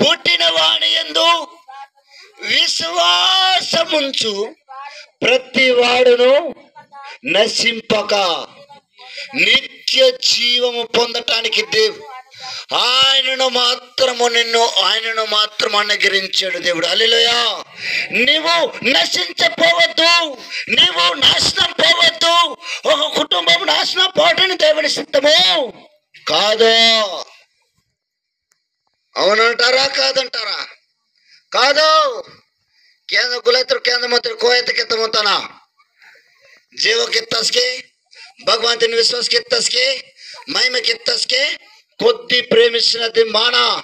పుట్టిన వాని యందు విశ్వాసముంచు ప్రతి వాడును నశింపక నిత్య జీవము పొందటానికి ఆయనను మాత్రం అనుగ్రహించాడు దేవుడు. హల్లెలూయా. నీవు నశించపోవద్దు, నీవు నాశనం పోవద్దు. ఒక కుటుంబం నాశనం పోవటానికి దేవుని సిద్ధము కాదు. అవునంటారా కాదంటారా? కాదు. కేంద్ర గులైतर కేంద్ర मंत्री कोयत के तमताना जीव के तस्के भगवान तेन विश्वास के तस्के महिमा के तस्के కొద్ది ప్రేమించినది మాన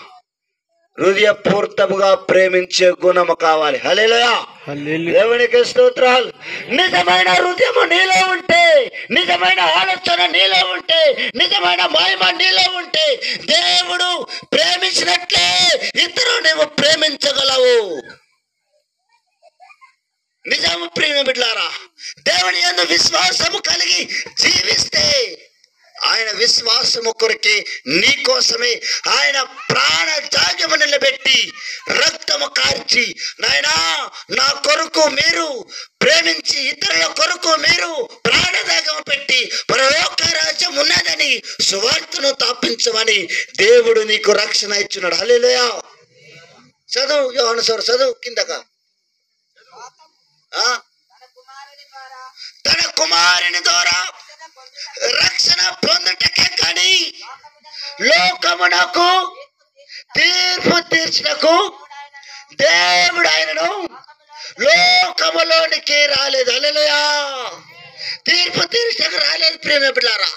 హృదయపూర్వకంగా ప్రేమించే గుణము కావాలి. హల్లెలూయా. దేవునికి స్తోత్రాలు. నిజమైన హృదయము నీలో ఉంటే, నిజమైన ఆలోచన నీలో ఉంటే, నిజమైన మహిమ నీలో ఉంటే దేవుడు ప్రేమించినట్లే ఇద్దరు నువ్వు ప్రేమించగలవు. నిజము ప్రేమ బిడ్డలారా, దేవుని యందు విశ్వాసము కలిగి జీవిస్తే ఆయన విశ్వాసము కొరకే నీ కోసమే ఆయన ప్రాణ త్యాగము నిలబెట్టి రక్తము కార్చి, నాయనా నా కొరకు మీరు ప్రేమించి ఇతరుల కొరకు మీరు ప్రాణత్యాగము పెట్టి పరలోక రాజ్యం ఉన్నదని సువార్తను తాపించమని దేవుడు నీకు రక్షణ ఇచ్చున్నాడు. హల్లెలూయా. చదువు యోహాను సార్, చదువు కిందగా. తన కుమారుని ద్వారా రక్షణ పొందుటకే కానీ లోకమునకు తీర్పు తీర్చుటకు దేవుడు ఆయనను లోకములోనికి రాలేదు. హల్లెలూయా. తీర్పు తీర్చుటకు రాలేదు ప్రేమ బిడ్డలారా.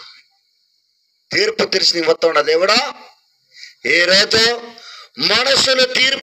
తీర్పు తీర్చి వస్తున్న దేవుడా, ఏ రోజు మనసులు తీర్పు